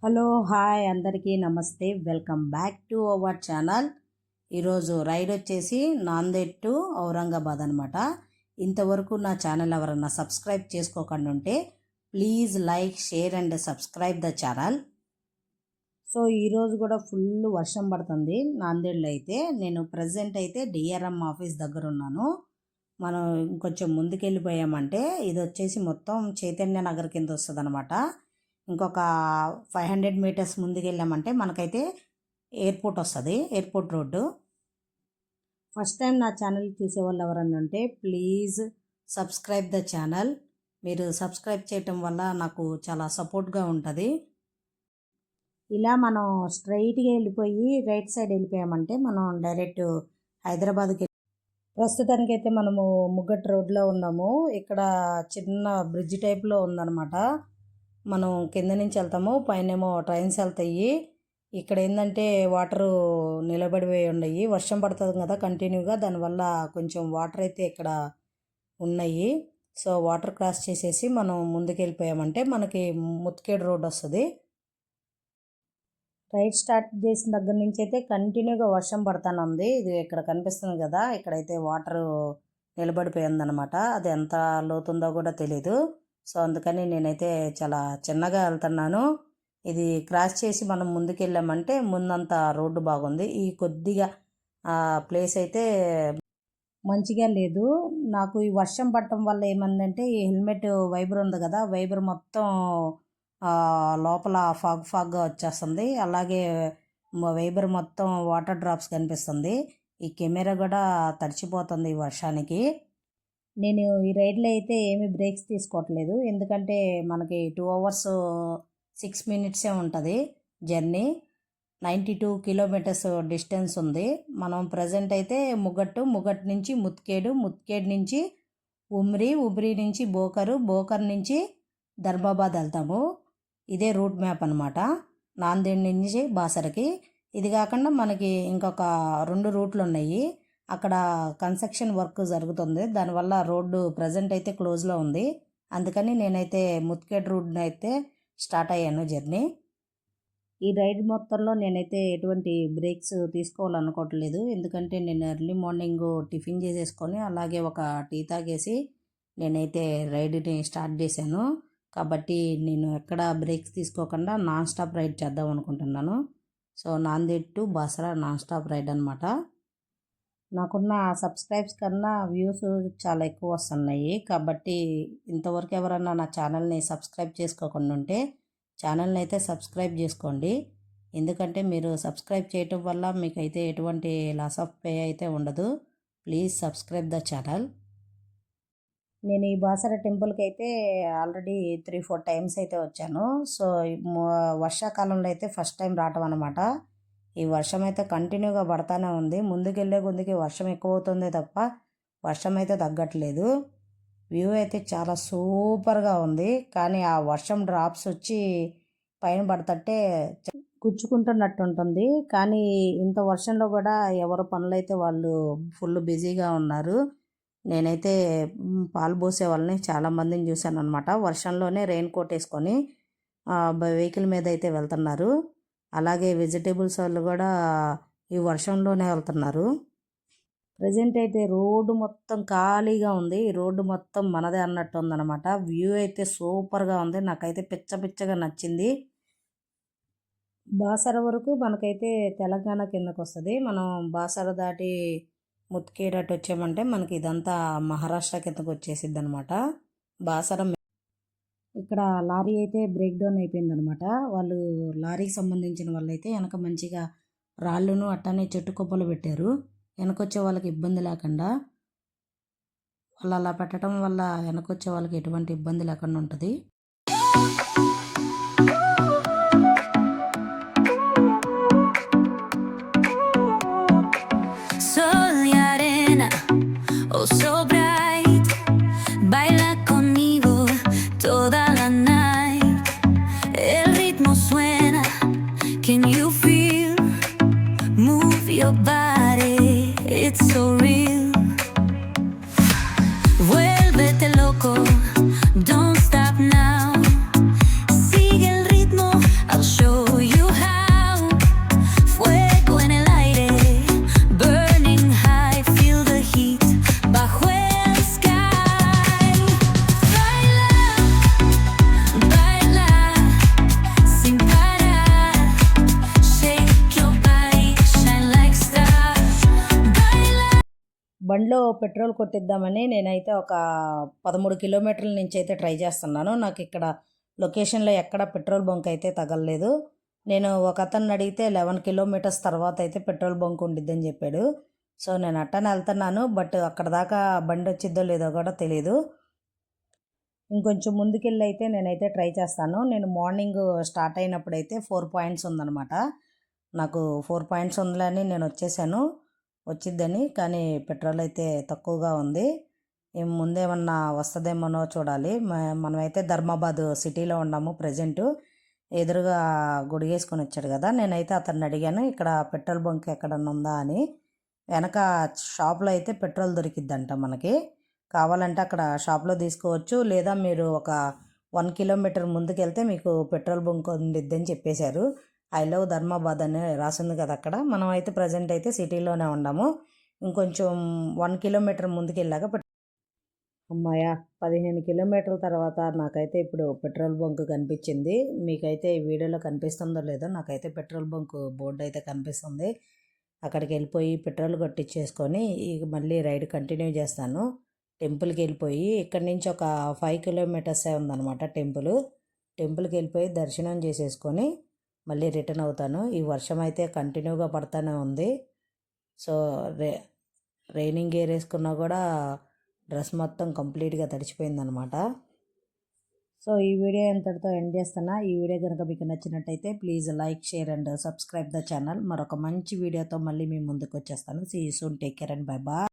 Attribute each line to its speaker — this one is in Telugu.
Speaker 1: హలో హాయ్ అందరికీ నమస్తే. Welcome back to our channel. ఈరోజు రైడ్ వచ్చేసి నాందేడ్ టు ఔరంగాబాద్ అనమాట. ఇంతవరకు నా ఛానల్ ఎవరన్నా సబ్స్క్రైబ్ చేసుకోకుండా ఉంటే please like, share and subscribe the channel. So ఈరోజు కూడా ఫుల్ వర్షం పడుతుంది నాందేడ్లో అయితే. నేను ప్రజెంట్ అయితే డిఆర్ఎం ఆఫీస్ దగ్గర ఉన్నాను. మనం ఇంకొంచెం ముందుకెళ్ళిపోయామంటే ఇది వచ్చేసి మొత్తం చైతన్య నగర్ కింద వస్తుంది అనమాట. ఇంకొక 500 మీటర్స్ ముందుకు వెళ్ళామంటే మనకైతే ఎయిర్పోర్ట్ వస్తుంది, ఎయిర్పోర్ట్ రోడ్డు. ఫస్ట్ టైం నా ఛానల్ చూసేవాళ్ళు ఎవరన్నా ఉంటే ప్లీజ్ సబ్స్క్రైబ్ ద ఛానల్. మీరు సబ్స్క్రైబ్ చేయటం వల్ల నాకు చాలా సపోర్ట్గా ఉంటుంది. ఇలా మనం స్ట్రైట్గా వెళ్ళిపోయి రైట్ సైడ్ వెళ్ళిపోయామంటే మనం డైరెక్ట్ హైదరాబాద్కి. ప్రస్తుతానికైతే మనము ముగ్గట్ రోడ్లో ఉన్నాము. ఇక్కడ చిన్న బ్రిడ్జ్ టైప్లో ఉందన్నమాట. మనం కింద నుంచి వెళ్తాము, పైనేమో ట్రైన్స్ వెళ్తాయి. ఇక్కడ ఏంటంటే వాటరు నిలబడిపోయి ఉన్నాయి, వర్షం పడుతుంది కదా కంటిన్యూగా, దానివల్ల కొంచెం వాటర్ అయితే ఇక్కడ ఉన్నాయి. సో వాటర్ క్రాస్ చేసేసి మనం ముందుకు వెళ్ళిపోయామంటే మనకి ముత్కేడ్ రోడ్ వస్తుంది. రైడ్ స్టార్ట్ చేసిన దగ్గర నుంచి అయితే కంటిన్యూగా వర్షం పడుతూనే ఉంది. ఇది ఇక్కడ కనిపిస్తుంది కదా, ఇక్కడైతే వాటరు నిలబడిపోయిందనమాట. అది ఎంత లోతుందో కూడా తెలీదు. సో అందుకని నేనైతే చాలా చిన్నగా వెళ్తున్నాను. ఇది క్రాస్ చేసి మనం ముందుకెళ్ళామంటే ముందంతా రోడ్డు బాగుంది. ఈ కొద్దిగా ప్లేస్ అయితే మంచిగా లేదు. నాకు ఈ వర్షం పడటం వల్ల ఏమందంటే ఈ హెల్మెట్ వైబర్ ఉంది కదా, వైబర్ మొత్తం లోపల ఫాగ్గా వచ్చేస్తుంది. అలాగే వైబర్ మొత్తం వాటర్ డ్రాప్స్ కనిపిస్తుంది. ఈ కెమెరా కూడా తడిచిపోతుంది ఈ వర్షానికి. నేను ఈ రైడ్లో అయితే ఏమి బ్రేక్స్ తీసుకోవట్లేదు, ఎందుకంటే మనకి 2 hours 6 minutes ఉంటుంది జర్నీ. 92 kilometers డిస్టెన్స్ ఉంది. మనం ప్రజెంట్ అయితే ముగ్గట్ నుంచి ముత్కేడ్ నుంచి ఉమ్రి నుంచి బోకర్ నుంచి ధర్మాబాద్ వెళ్తాము. ఇదే రూట్ మ్యాప్ అనమాట, నాందేడ్ నుంచి బాసరకి. ఇది కాకుండా మనకి ఇంకొక 2 రూట్లు ఉన్నాయి. అక్కడ కన్స్ట్రక్షన్ వర్క్ జరుగుతుంది, దానివల్ల రోడ్డు ప్రజెంట్ అయితే క్లోజ్లో ఉంది. అందుకని నేనైతే ముత్కేడ్ రూట్ని అయితే స్టార్ట్ అయ్యాను జర్నీ. ఈ రైడ్ మొత్తంలో నేనైతే ఎటువంటి బ్రేక్స్ తీసుకోవాలనుకోవట్లేదు, ఎందుకంటే నేను ఎర్లీ మార్నింగ్ టిఫిన్ చేసేసుకొని అలాగే ఒక టీ తాగేసి నేనైతే రైడ్ని స్టార్ట్ చేశాను. కాబట్టి నేను ఎక్కడ బ్రేక్స్ తీసుకోకుండా నాన్ స్టాప్ రైడ్ చేద్దాం అనుకుంటున్నాను. So Nanded to Basara non stop ride అనమాట. నాకున్న సబ్స్క్రైబ్స్ కన్నా వ్యూస్ చాలా ఎక్కువ వస్తున్నాయి. కాబట్టి ఇంతవరకు ఎవరన్నా నా ఛానల్ని సబ్స్క్రైబ్ చేసుకోకుండా ఉంటే ఛానల్ని అయితే సబ్స్క్రైబ్ చేసుకోండి. ఎందుకంటే మీరు సబ్స్క్రైబ్ చేయటం వల్ల మీకైతే ఎటువంటి లాస్ ఆఫ్ పే అయితే ఉండదు. Please subscribe the channel. నేను ఈ బాసర టెంపుల్కి అయితే ఆల్రెడీ 3-4 times అయితే వచ్చాను. సో వర్షాకాలంలో అయితే ఫస్ట్ టైం రావటం అనమాట. ఈ వర్షం అయితే కంటిన్యూగా పడతానే ఉంది. ముందుకెళ్ళే కొద్దికి వర్షం ఎక్కువ అవుతుంది తప్ప వర్షం అయితే తగ్గట్లేదు. వ్యూ అయితే చాలా సూపర్గా ఉంది. కానీ ఆ వర్షం డ్రాప్స్ వచ్చి పైన పడతట్టే గుచ్చుకుంటున్నట్టు ఉంటుంది. కానీ ఇంత వర్షంలో కూడా ఎవరు పనులైతే వాళ్ళు ఫుల్ బిజీగా ఉన్నారు. నేనైతే పాలు పోసే వాళ్ళని చాలామందిని చూశాను అనమాట. వర్షంలోనే రెయిన్ కోట్ వేసుకొని వెహికల్ మీద అయితే వెళ్తున్నారు. అలాగే వెజిటేబుల్స్ వాళ్ళు కూడా ఈ వర్షంలోనే వెళ్తున్నారు. ప్రజెంట్ అయితే రోడ్డు మొత్తం ఖాళీగా ఉంది. ఈ రోడ్డు మొత్తం మనదే అన్నట్టు ఉందన్నమాట. వ్యూ అయితే సూపర్గా ఉంది, నాకైతే పిచ్చగా నచ్చింది. బాసర వరకు మనకైతే తెలంగాణ కిందకు వస్తుంది. మనం బాసర దాటి ముత్కేడ్ అటు వచ్చామంటే మనకి ఇదంతా మహారాష్ట్ర కిందకు వచ్చేసిద్ది అనమాట. బాసర ఇక్కడ లారీ అయితే బ్రేక్ డౌన్ అయిపోయిందనమాట. వాళ్ళు లారీకి సంబంధించిన వాళ్ళు అయితే వెనక మంచిగా రాళ్ళును అట్టనే చెట్టు కొప్పలు పెట్టారు, వెనకొచ్చే వాళ్ళకి ఇబ్బంది లేకుండా. వాళ్ళు అలా పెట్టడం వల్ల వెనకొచ్చే వాళ్ళకి ఎటువంటి ఇబ్బంది లేకుండా ఉంటుంది.
Speaker 2: Your body, it's so real. Vuélvete loco, don't stop now. See
Speaker 1: బండిలో పెట్రోల్ కొట్టిద్దామని నేనైతే ఒక 13 కిలోమీటర్ల నుంచి అయితే ట్రై చేస్తున్నాను. నాకు ఇక్కడ లొకేషన్లో ఎక్కడ పెట్రోల్ బంక్ అయితే తగలలేదు. నేను ఒక అతన్ని అడిగితే 11 కిలోమీటర్స్ తర్వాత అయితే పెట్రోల్ బంక్ ఉండిద్దని చెప్పాడు. సో నేను అట్టనే వెళ్తున్నాను. బట్ అక్కడ దాకా బండి వచ్చిద్దో లేదో కూడా తెలియదు. ఇంకొంచెం ముందుకెళ్ళి అయితే నేనైతే ట్రై చేస్తాను. నేను మార్నింగ్ స్టార్ట్ అయినప్పుడైతే 4 పాయింట్స్ ఉందన్నమాట. నాకు 4 పాయింట్స్ ఉందని నేను వచ్చేసాను వచ్చిద్దని. కానీ పెట్రోల్ అయితే తక్కువగా ఉంది. ముందేమన్నా వస్తుందేమోనో చూడాలి. మనమైతే ధర్మాబాద్ సిటీలో ఉన్నాము ప్రజెంటు. ఎదురుగా గుడిగేసుకొని వచ్చాడు కదా, నేనైతే అతన్ని అడిగాను ఇక్కడ పెట్రోల్ బంక్ ఎక్కడన్నా ఉందా అని. వెనక షాప్లో అయితే పెట్రోల్ దొరికిద్దంట మనకి. కావాలంటే అక్కడ షాప్లో తీసుకోవచ్చు, లేదా మీరు ఒక 1 కిలోమీటర్ ముందుకెళ్తే మీకు పెట్రోల్ బంక్ ఉండిద్దని చెప్పేశారు. ఐ లవ్ ధర్మాబాద్ అని రాసింది కదా అక్కడ. మనం అయితే ప్రజెంట్ అయితే సిటీలోనే ఉన్నాము. ఇంకొంచెం 1 కిలోమీటర్ ముందుకెళ్ళాక అమ్మాయ 15 కిలోమీటర్ల తర్వాత నాకైతే ఇప్పుడు పెట్రోల్ బంక్ కనిపించింది. మీకైతే ఈ వీడియోలో కనిపిస్తుందో లేదో, నాకైతే పెట్రోల్ బంక్ బోర్డు అయితే కనిపిస్తుంది. అక్కడికి వెళ్ళిపోయి పెట్రోల్ కొట్టించేసుకొని ఇక మళ్ళీ రైడ్ కంటిన్యూ చేస్తాను. టెంపుల్కి వెళ్ళిపోయి ఇక్కడి నుంచి ఒక 5 కిలోమీటర్సే ఉందన్నమాట టెంపుల్కి వెళ్ళిపోయి దర్శనం చేసేసుకొని మళ్ళీ రిటర్న్ అవుతాను. ఈ వర్షం అయితే కంటిన్యూగా పడుతూనే ఉంది. సో రైనింగ్ గేర్ వేసుకున్నా కూడా డ్రెస్ మొత్తం కంప్లీట్గా తడిచిపోయిందనమాట. సో ఈ వీడియో ఎంతటితో ఎండ్ చేస్తున్నా. ఈ వీడియో కనుక మీకు నచ్చినట్టయితే please like, share and subscribe the channel. మరొక మంచి వీడియోతో మళ్ళీ మీ ముందుకు వచ్చేస్తాను. See you soon, take care and bye bye.